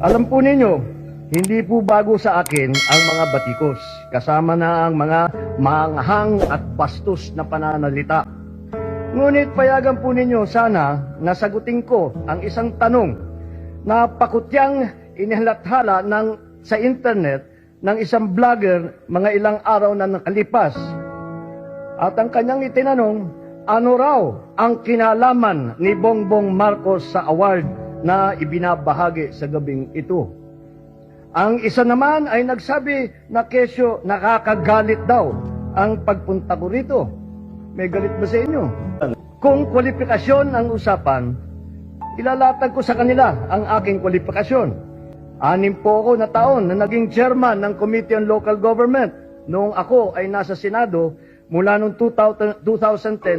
Alam po ninyo, hindi po bago sa akin ang mga batikos, kasama na ang mga maanghang at bastos na pananalita. Ngunit payagan po ninyo sana na sagutin ko ang isang tanong na pakutyang inihalathala sa internet ng isang vlogger mga ilang araw na nakalipas. At ang kanyang itinanong, ano raw ang kinalaman ni Bongbong Marcos sa award na ibinabahagi sa gabing ito? Ang isa naman ay nagsabi na kesyo nakakagalit daw ang pagpunta ko rito. May galit ba sa inyo? Kung kwalifikasyon ang usapan, ilalatag ko sa kanila ang aking kwalifikasyon. 6 po ako na taon na naging chairman ng Committee on Local Government noong ako ay nasa Senado mula noong 2010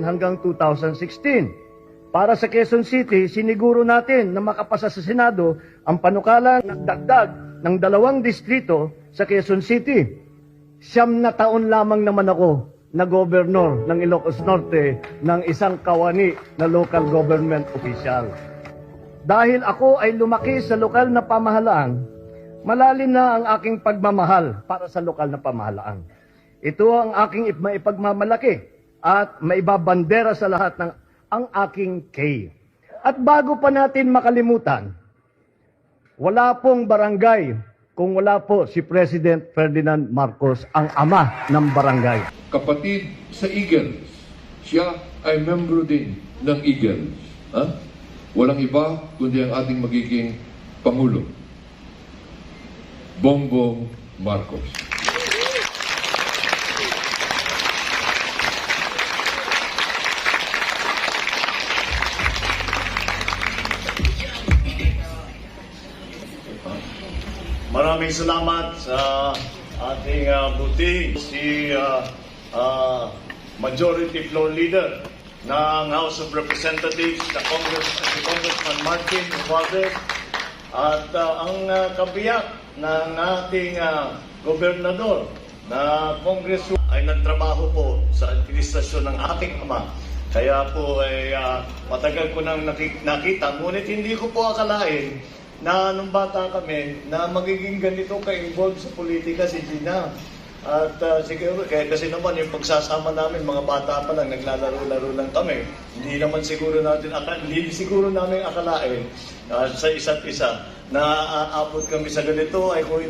hanggang 2016. Para sa Quezon City, siniguro natin na makapasa sa Senado ang panukalang dagdag ng 2 distrito sa Quezon City. 9 na taon lamang naman ako na gobernador ng Ilocos Norte ng isang kawani na local government official. Dahil ako ay lumaki sa lokal na pamahalaan, malalim na ang aking pagmamahal para sa lokal na pamahalaan. Ito ang aking maipagmamalaki at maibabandera sa lahat ng ang aking K. At bago pa natin makalimutan, wala pong barangay kung wala po si President Ferdinand Marcos, ang ama ng barangay. Kapatid sa Eagles, siya ay membro din ng Eagles. Walang iba kundi ang ating magiging Pangulo, Bongbong Marcos. Maraming salamat sa ating buti, si Majority Floor Leader ng House of Representatives, si Congressman Martin Romualdez, at ang kabiyak ng ating gobernador na Congressman ay nagtrabaho po sa administrasyon ng aking ama. Kaya po ay matagal ko nang nakita, ngunit hindi ko po akalain na nung bata kami, na magiging ganito ka-involved sa politika si Gina. At siguro, kasi naman yung pagsasama namin, mga bata pa lang, naglalaro-laro lang kami. Hindi siguro namin akalain sa isa't isa na aabot kami sa ganito, ay kung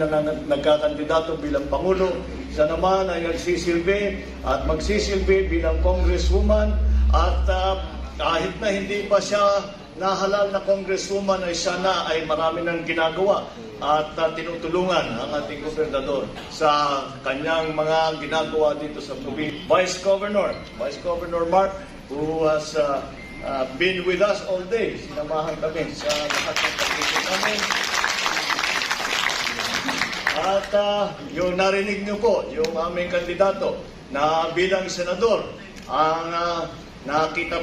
nagkakandidato bilang Pangulo. Isa naman ay nagsisilbi at magsisilbi bilang Congresswoman. At kahit na hindi pa siya nahalal na congresswoman, ay sana ay marami nang ginagawa at tinutulungan ang ating gobernador sa kanyang mga ginagawa dito sa probinsya. Vice Governor Mark, who has been with us all day. Sinamahan kami sa lahat ng pagkikita namin. At yung narinig niyo po, yung aming kandidato na bilang senador, ang nakita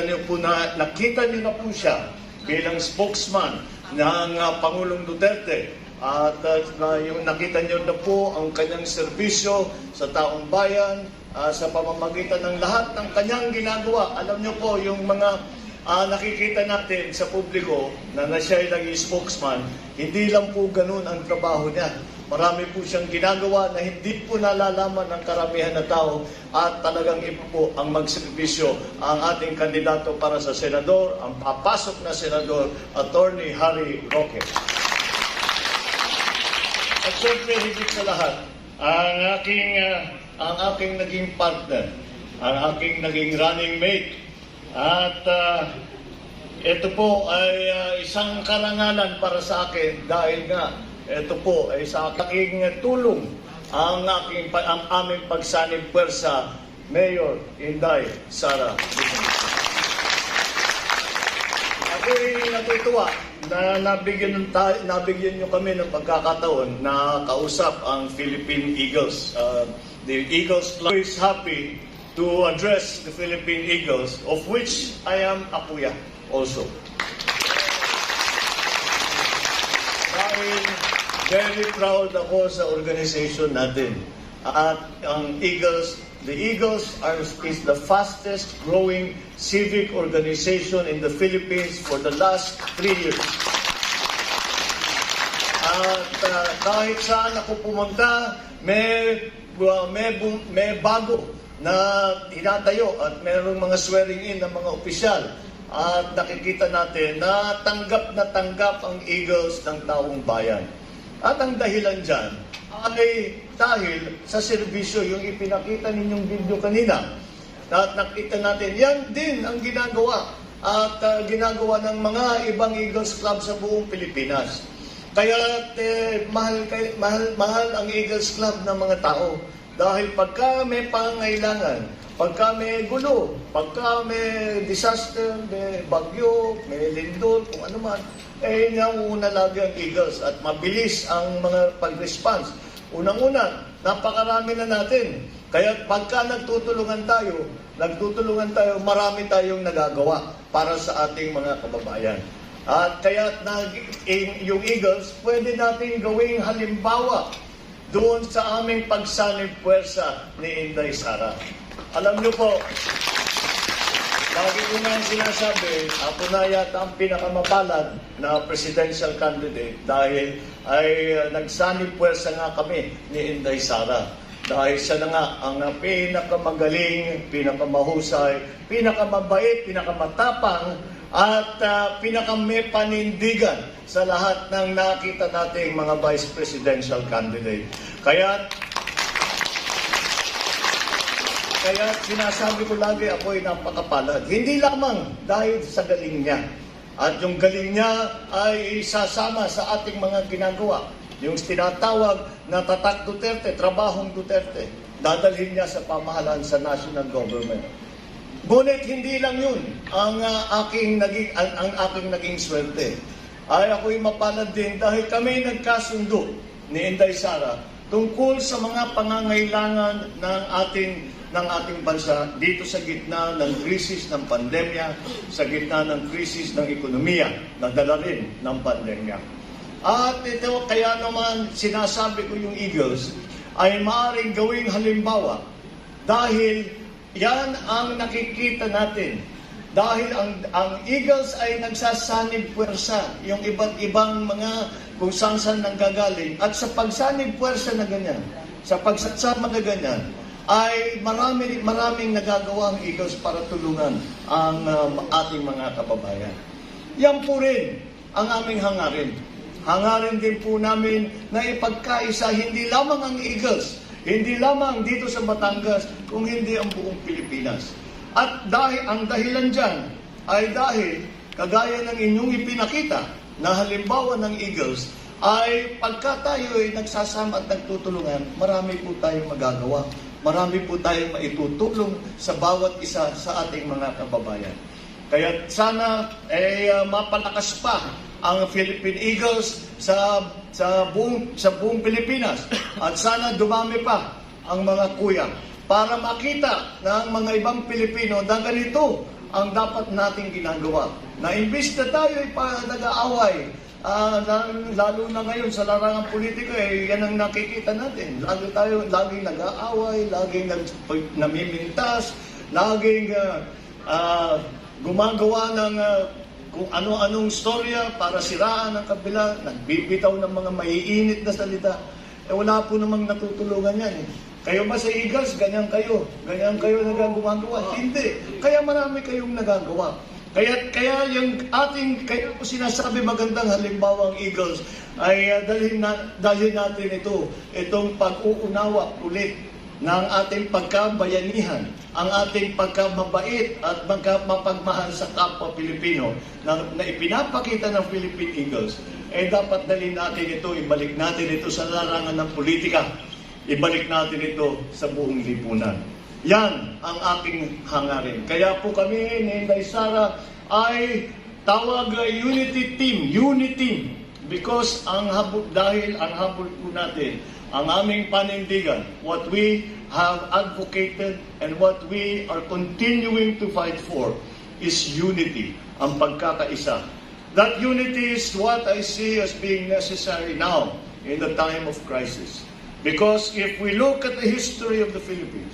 niyo na po siya bilang spokesman ng Pangulong Duterte. At yung nakita niyo na po ang kanyang serbisyo sa taong bayan sa pamamagitan ng lahat ng kanyang ginagawa. Alam niyo po, yung mga nakikita natin sa publiko na siya ay naging spokesman, hindi lang po ganun ang trabaho niya. Marami po siyang ginagawa na hindi po nalalaman ng karamihan na tao, at talagang iba po ang magserbisyo ang ating kandidato para sa senador, ang papasok na senador, Attorney Harry Roque. At siyempre, higit sa lahat, ang aking naging partner, ang aking naging running mate, at ito po ay isang karangalan para sa akin dahil nga ito po ay sa aking tulong ang aming pagsanib puwersa, Mayor Inday Sara. Ako'y natutuwa na nabigyan niyo kami ng pagkakataon na kausap ang Philippine Eagles. The Eagles Club is happy to address the Philippine Eagles, of which I am a kuya also. Dahil very proud ako sa organization natin. At ang the Eagles is the fastest growing civic organization in the Philippines for the last 3 years. At kahit saan ako pumunta, may bago na tinatayo at mayroong mga swearing in ng mga opisyal. At nakikita natin na tanggap ang Eagles ng taong bayan. At ang dahilan dyan ay dahil sa serbisyo, yung ipinakita ninyong video kanina. At nakita natin, yan din ang ginagawa at ginagawa ng mga ibang Eagles Club sa buong Pilipinas. Kaya mahal ang Eagles Club ng mga tao. Dahil pagka may pangailangan, pagka may gulo, pagka may disaster, may bagyo, may lindol, kung ano man, nauuna lagi ang Eagles at mabilis ang mga pag-response. Unang-una, napakarami na natin. Kaya pagka nagtutulungan tayo, marami tayong nagagawa para sa ating mga kababayan. At kaya yung Eagles, pwede natin gawing halimbawa doon sa aming pagsanib puwersa ni Inday Sara. Alam niyo po, lagi ko nga sinasabi, ako na yata ang pinakamapalad na presidential candidate dahil ay nagsanib puwersa nga kami ni Inday Sara. Dahil siya na nga ang pinakamagaling, pinakamahusay, pinakamabait, pinakamatapang, at pinakamay panindigan sa lahat ng nakita nating mga vice presidential candidate. Kaya sinasabi ko lagi, ako'y napakapalad. Hindi lamang dahil sa galing niya. At yung galing niya ay sasama sa ating mga ginagawa. Yung tinatawag na Tatak Duterte, Trabahong Duterte, dadalhin niya sa pamahalaan sa national government. Ngunit hindi lang yun ang aking naging swerte. Ay ako'y mapalad din dahil kami nagkasundo ni Inday Sara tungkol sa mga pangangailangan ng ating bansa dito sa gitna ng krisis ng pandemya, sa gitna ng krisis ng ekonomiya na dala rin ng pandemya. At ito kaya naman sinasabi ko yung Eagles ay maaaring gawing halimbawa dahil yan ang nakikita natin. Dahil ang Eagles ay nagsasanib puwersa, yung iba't ibang mga kung saan nanggagaling. At sa pagsanib puwersa na ganyan, sa pagsasama na ganyan, ay maraming nagagawa ang Eagles para tulungan ang ating mga kababayan. Yan po rin ang aming hangarin. Hangarin din po namin na ipagkaisa hindi lamang ang Eagles, hindi lamang dito sa Batangas, kung hindi ang buong Pilipinas. At ang dahilan dyan ay dahil, kagaya ng inyong ipinakita na halimbawa ng Eagles, ay pagka tayo ay nagsasama at nagtutulungan, marami po tayong magagawa. Marami po tayong maitutulong sa bawat isa sa ating mga kababayan. Kaya sana mapalakas pa ang Philippine Eagles sa buong Pilipinas at sana dumami pa ang mga kuya para makita ng mga ibang Pilipino na ganito ang dapat nating ginagawa. Na imbis na tayo ay nag-aaway, lalo na ngayon sa larangan politiko, yan ang nakikita natin. Laging nag-aaway, laging namimintas, laging gumagawa ng kung ano-anong storya para siraan ang kabila, nagbibitaw ng mga maiinit na salita. Wala po namang natutulungan yan. Kayo ba sa Eagles, ganyan kayo nagagumagawa? Hindi. Kaya marami kayong nagagawa. Kaya yung kaya po sinasabi magandang halimbawa ang Eagles ay dalhin natin itong pag-uunawa ulit ng ating pagkabayanihan, ang ating pagkamabait at mapagmahal sa kapwa Pilipino na ipinapakita ng Philippine Eagles, dapat dalhin natin ito, ibalik natin ito sa larangan ng politika, ibalik natin ito sa buong lipunan. Yan ang aking hangarin. Kaya po kami ni Inday Sara ay tawag unity team, because dahil ang habol po natin, ang aming panindigan, what we have advocated and what we are continuing to fight for is unity, ang pagkakaisa. That unity is what I see as being necessary now in the time of crisis. Because if we look at the history of the Philippines,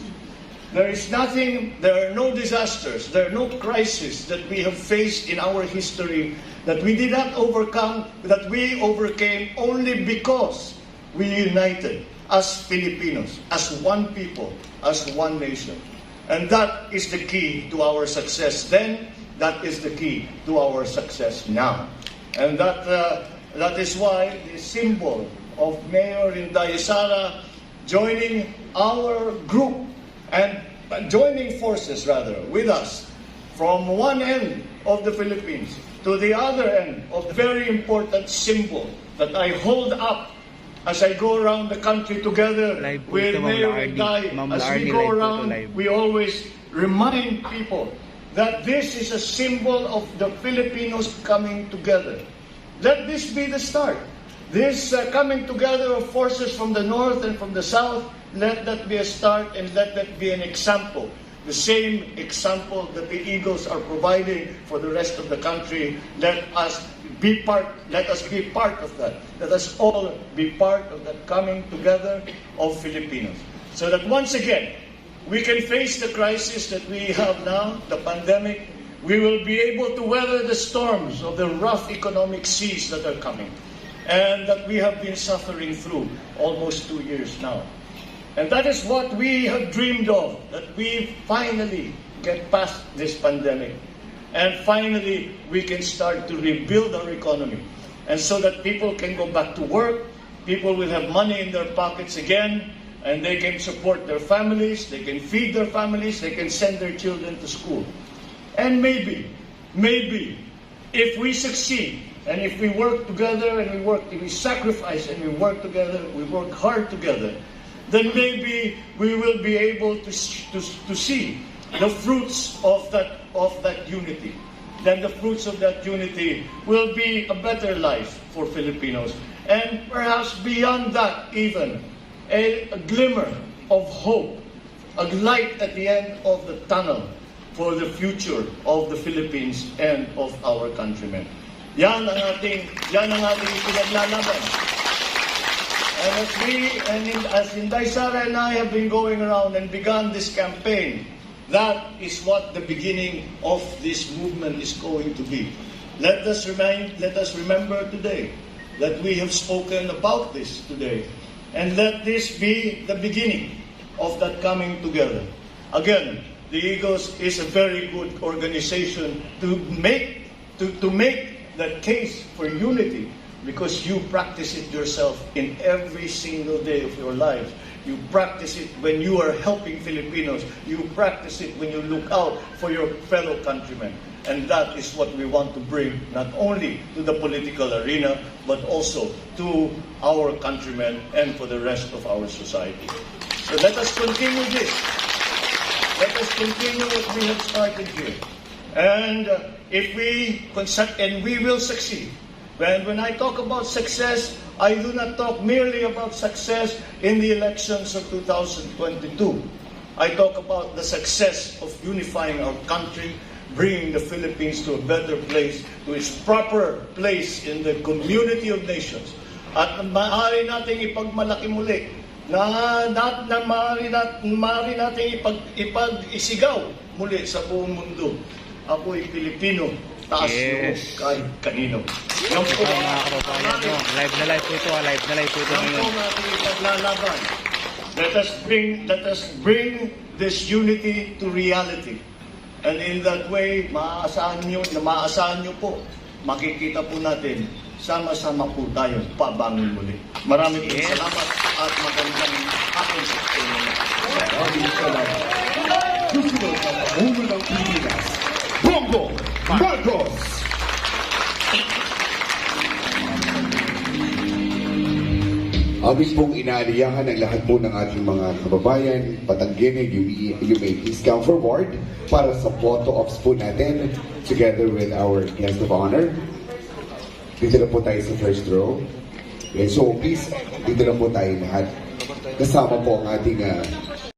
there are no disasters, there are no crises that we have faced in our history that we did not overcome, that we overcame only because we united as Filipinos, as one people, as one nation. And that is the key to our success then, that is the key to our success now. And that is why the symbol of Mayor Inday Sara joining our group and joining forces rather with us from one end of the Philippines to the other end of the very important symbol that I hold up as I go around the country together Live po with ito, Ma'am Mayor Larnie. Inday. Ma'am As we Larnie, go live po ito, around, live. we always remind people that this is a symbol of the Filipinos coming together. Let this be the start. This coming together of forces from the north and from the south, let that be a start and let that be an example. The same example that the Eagles are providing for the rest of the country. Let us be part of that. Let us all be part of that coming together of Filipinos. So that once again, we can face the crisis that we have now, the pandemic. We will be able to weather the storms of the rough economic seas that are coming and that we have been suffering through almost 2 years now. And that is what we have dreamed of, that we finally get past this pandemic. And finally, we can start to rebuild our economy. And so that people can go back to work, people will have money in their pockets again, and they can support their families, they can feed their families, they can send their children to school. And maybe, if we succeed, and if we work together and we sacrifice and we work together, we work hard together, then maybe we will be able to see the fruits of that unity. Then the fruits of that unity will be a better life for Filipinos. And perhaps beyond that even, a glimmer of hope, a light at the end of the tunnel for the future of the Philippines and of our countrymen. Yan ang ating pinaglalaban. And as Inday Sara and I have been going around and begun this campaign, that is what the beginning of this movement is going to be. Let us remember today that we have spoken about this today. And let this be the beginning of that coming together. Again, the Eagles is a very good organization to make that case for unity, because you practice it yourself in every single day of your lives. You practice it when you are helping Filipinos. You practice it when you look out for your fellow countrymen. And that is what we want to bring not only to the political arena, but also to our countrymen and for the rest of our society. So let us continue this. Let us continue what we have started here. And we will succeed. When I talk about success, I do not talk merely about success in the elections of 2022. I talk about the success of unifying our country, bringing the Philippines to a better place, to its proper place in the community of nations. At maaari nating ipagmalaki muli na maaari nating ipag-isigaw muli sa buong mundo. Ako'y Pilipino, taas Yes. loob kahit kanino. Yan po Ito mga kababayan nyo. Live na live po ito. Live na live po ito yan po ngayon. ang ating ipaglalaban. Let us bring this unity to reality. And in that way, maaasahan nyo po, makikita po natin, sama-sama po tayo pabangon muli. Maraming Yes. salamat at magandang hapon sa inyo. Maraming salamat. Susunod ang Pangulo ng Pilipinas, Bongo Marcos! Amin pong inaaliyahan ang lahat po ng ating mga kababayan, patangginig, you may please come forward para sa photo ops po natin together with our guest of honor. Dito na po tayo sa first row. Okay, so please, dito na po tayo lahat. Kasama po ang ating